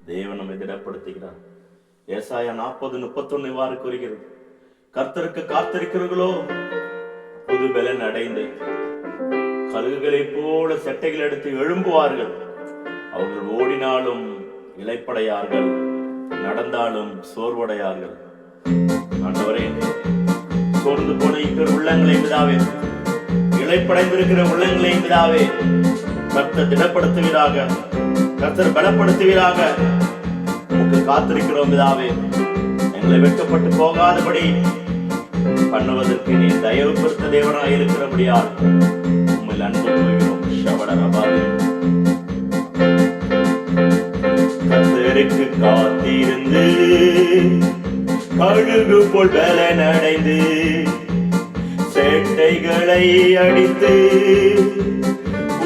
தேவன் நம்மை திடப்படுத்துகிறார். ஏசாயா 40:31 இவ்வாறு கூறுகிறது, கர்த்தருக்கு காத்திருக்கிறவர்களோ புது பலன் அடைந்து கழுகுகளைப் போல செட்டைகள் எடுத்து எழும்புவார்கள். அவர்கள் ஓடினாலும் இளைப்படையார்கள், நடந்தாலும் சோர்வடையார்கள். ஆண்டவரே, சோர்ந்து போன உள்ளங்களை பிதாவே, இளைப்படைந்திருக்கிற உள்ளங்களை பிதாவே, கர்த்தர் திடப்படுத்துவீராக, கர்த்தர் பலப்படுத்துவீராக. உமக்கு காத்திருக்கிறோம் பிதாவே. எங்களை வெட்கப்பட்டு போகாதபடி பண்ணுவதற்கு நீ தயவு பெருத்த தேவனாக இருக்கிறபடியால் உண்மை அன்பு கூறுகிறோம். கர்த்தருக்கு காத்திருந்து கழுகு போல் பலன் அடைந்து சேட்டைகளை அடித்து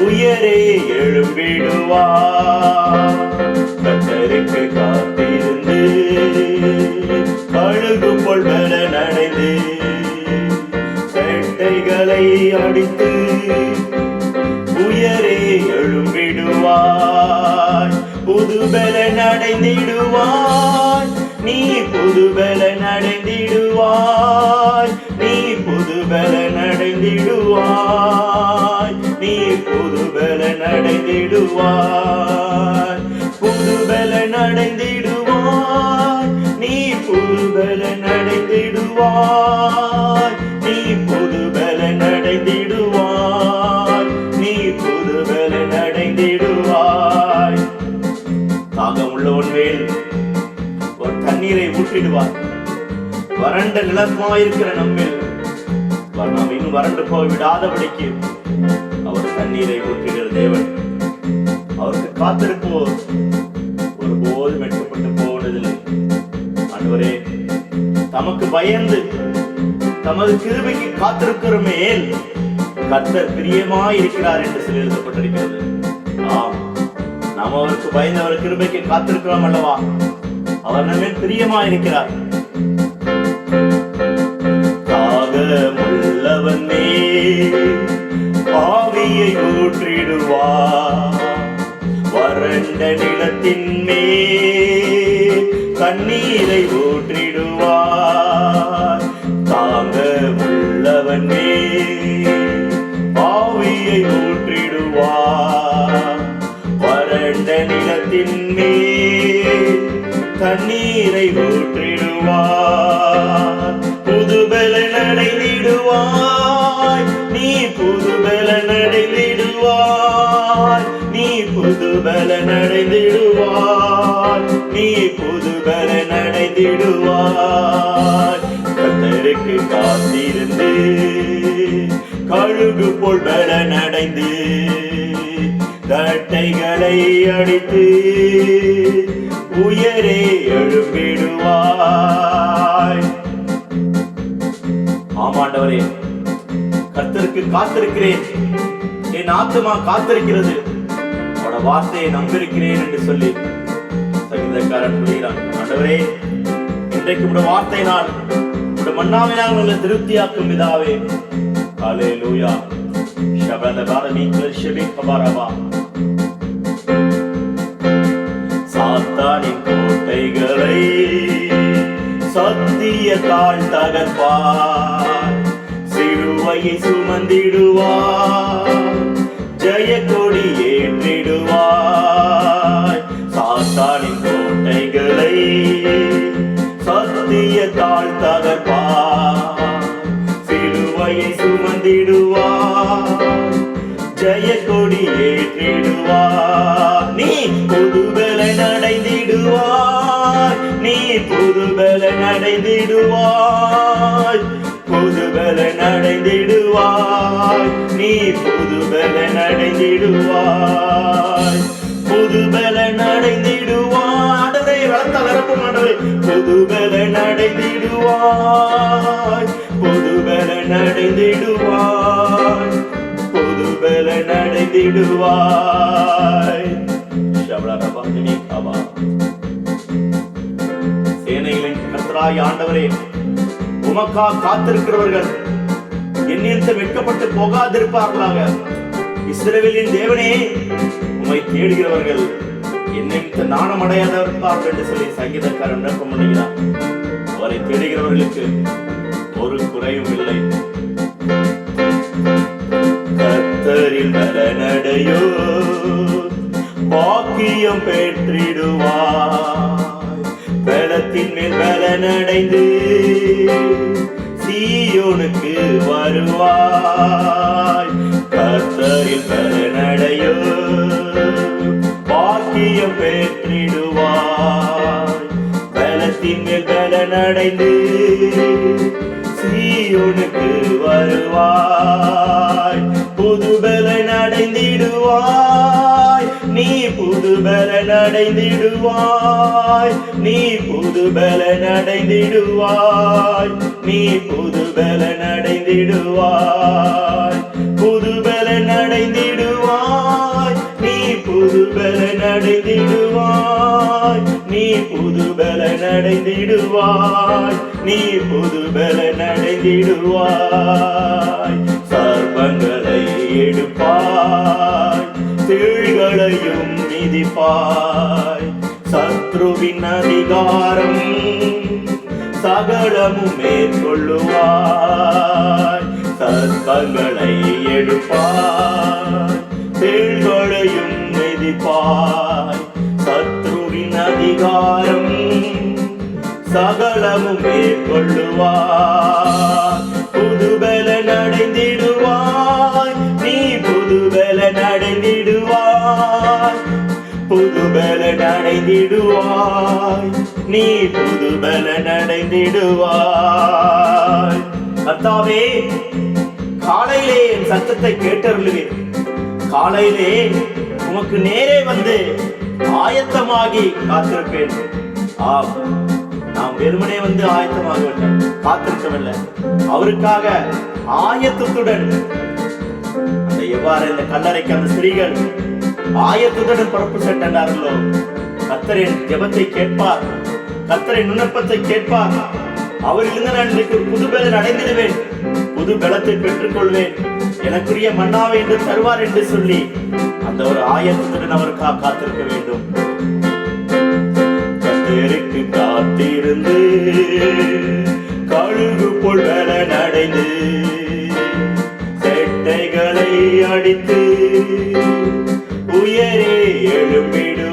உயரே எழும்பிடுவார். கர்த்தருக்கு காத்திருந்து கழுகு போல் பலன் அடைந்து சேட்டைகளை அடித்து உயரே எழும்பிடுவாய். புது பலன் அடைந்திடுவாய், நீ புது பலன் அடைந்திடுவாய், நீ புது பலன் அடைந்திடுவாய், நீ புது பலன் அடைந்திடுவாய், புது பலன் அடைந்திடுவாய், நீ புது பலன் அடைந்திடுவாய், நீ புது பலன் அடைந்திடுவாய், நீ புது பலன் அடைந்திடுவாய். தாகம் உள்ளவன் மேல் ஒரு தண்ணீரை ஊற்றிடுவார். வறண்ட நிலமாயிருக்கிற நம்மில் நாம் இன்னும் வறண்டு போய் விடாதபடிக்கு அவர் தண்ணீரை ஊற்றுகிற தேவன். அவருக்கு காத்திருப்போர் ஒருபோதும் வெட்கப்பட்டு போனதில்லை. ஆண்டவரே, தமக்கு பயந்து தமது கிருபைக்கு காத்திருக்கிற மேல் கர்த்தர் பிரியமாய் இருக்கிறார் என்று சொல்லி எழுதப்பட்டிருக்கிறது. ஆம், நாம் அவருக்கு பயந்து அவர் கிருபைக்கு காத்திருக்கிறோம் அல்லவா? அவர் நம்ம பிரியமாய் இருக்கிறார். தாகமுள்ளவன் ஆவியை ஊற்றிடுவார், வறண்ட நிலத்தின் மேல் கண்ணீரை ஊற்றிடுவார். தாகமுள்ளவன் ஆவியை ஊற்றிடுவார், வறண்ட நிலத்தின் மேல் தண்ணீரை ஊற்றிடுவார். புது பலன் அடைந்திடுவாய், நீ புது பலன் அடைந்திடுவாய், நீ புது பலன் அடைந்திடுவாய், நீ புது பலன் அடைந்திடுவாய். கர்த்தருக்கு காத்திருந்து கழுகு போல் பலன் அடைந்து கட்டைகளை அடித்து உயரே எழும்பிடுவாய். ஆமாண்டவரே, கர்த்தருக்கு காத்திருக்கிறேன், என் ஆத்துமா காத்திருக்கிறது, அவட வார்த்தையை நம்பியிருக்கிறேன் என்று சொல்லி சங்கீதக்காரன் சொல்கிறான். ஆண்டவரே, இன்றைக்கு உடைய வார்த்தையினால் உடைய மன்னாவினால் உங்களை திருப்தியாக்கும் பிதாவே. ஹல்லேலூயா. சாத்தானின் கோட்டைகளை சத்தியத்தால் தகர்ப்பார், சிலுவையை சுமந்திடுவார், ஜெய கொடி ஏற்றிடுவார். சாத்தானின் கோட்டைகளை சத்தியத்தால் தகர்ப்பார், சிலுவையை சுமந்திடுவார், ஜெய கொடி ஏற்றிடுவார். நீ புது பலன் அடைந்திடுவாய், நீ புது பலன் அடைந்திடுவாய், புது பலன் அடைந்திடுவாய், நீ புது பலன் அடைந்திடுவாய், புது பலன் அடைந்திடுவாய். ஆண்டவரே, வளர்த்த வரப்பும் ஆண்டவரே, புது பலன் அடைந்திடுவாய், புது பலன் அடைந்திடுவாய், புது பலன் அடைந்திடுவாய். சேனைகளின் கர்த்தராகிய ஆண்டவரே, உமக்கா காத்திருக்கிறவர்கள் என்னிடத்து வெட்கப்பட்டு போகாதிருப்பார்களாக. இஸ்ரவேலின் தேவனே, உம்மை தேடுகிறவர்கள் என்னை நாணம் அடையாதவர் இருப்பார் என்று சொல்லி சங்கீதக்காரன் விண்ணப்பம் பண்ணுகிறார். அவரை தேடுகிறவர்களுக்கு ஒரு குறையும் இல்லை. கர்த்தரில் பலனடையோ பாக்கியம் பெற்றிடுவாய். பலத்தின் மேல் பலனடைந்து சீயோனுக்கு வருவாய். கர்த்தரில் பலனடையோ பாக்கியம் பெற்றிடுவாய். பலத்தின் மேல் பலனடைந்து சீயோனுக்கு வருவாய். புது பலன் அடைந்திடுவாய். நீ புது பலன் அடைந்திடுவாய். நீ புது பலன் அடைந்திடுவாய். நீ புது பலன் அடைந்திடுவாய். புது பலன் அடைந்திடுவாய். நீ புது பலன் அடைந்திடுவாய். நீ புது பலன் அடைந்திடுவாய். நீ புது பலன் அடைந்திடுவாய். சர்ப்பங்களை எடுப்பாய். தேள்களையும் மிதிப்பாய். சத்ருவின் அதிகாரம் சகலமும் மேற்கொள்ளுவாய். சர்ப்பங்களை எடுப்பாய். தேள்களையும் மிதிப்பாய். சத்ருவின் அதிகாரம் சகலமும் மேற்கொள்ளுவாய். புது பலன் அடைந்திடுவாய். நீ புது பலன் அடைந்திடுவாய். புது பலன் அடைந்திடுவாய். நீ புது பலன் அடைந்திடுவாய். கர்த்தாவே, காலையிலே என் சத்தத்தை கேட்டருளுவீர். காலையிலே உமக்கு நேரே வந்து ஆயத்தமாகி காத்திருப்பேன். ஆம், நாம் வெறுமனே வந்து ஆயத்தமாக வேண்டும், காத்திருக்கவில்லை. அவருக்காக ஆயத்தத்துடன் அந்த எவ்வாறு இந்த கல்லறைக்கு அந்த ஸ்திரீகள் ஆயத்துடன் புறப்பு சென்றார்களோ, கர்த்தரின் ஜெபத்தை கேட்பார். கர்த்தரின் விண்ணப்பத்தை கேட்பார். அவரிலிருந்து நான் இன்றைக்கு ஒரு புது பலன் அடைந்திடுவேன். புது பலத்தை பெற்றுக்கொள்வேன். எனக்குரிய மன்னாவை என்று தருவார் என்று சொல்லி அந்த ஒரு ஆயத்துடன் அவருக்காக காத்திருக்க வேண்டும். கர்த்தருக்கு காத்திருந்து கழுகு போல் பலன் அடைந்து செட்டைகளை அடித்து உயரே எழும்பிடுவாய்.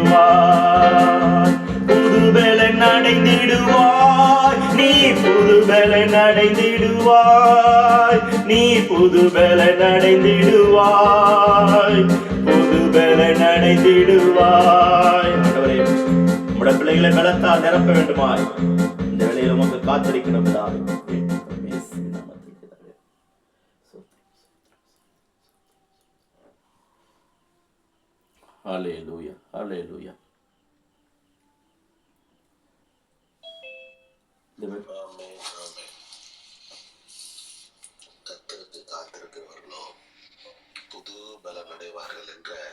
புது பலன் அடைந்திடுவாய். நீ புது பலன் அடைந்திடுவாய். நீ புது பலன் அடைந்திடுவாய். புது பலன் அடைந்திடுவாய். ஆண்டவரே, உம்முடைய பிள்ளைகளை பலத்தால் நிரப்ப வேண்டுமாய் இந்த வேளையில் உமக்கு காத்திருக்கிறோம். Hallelujah. Hallelujah.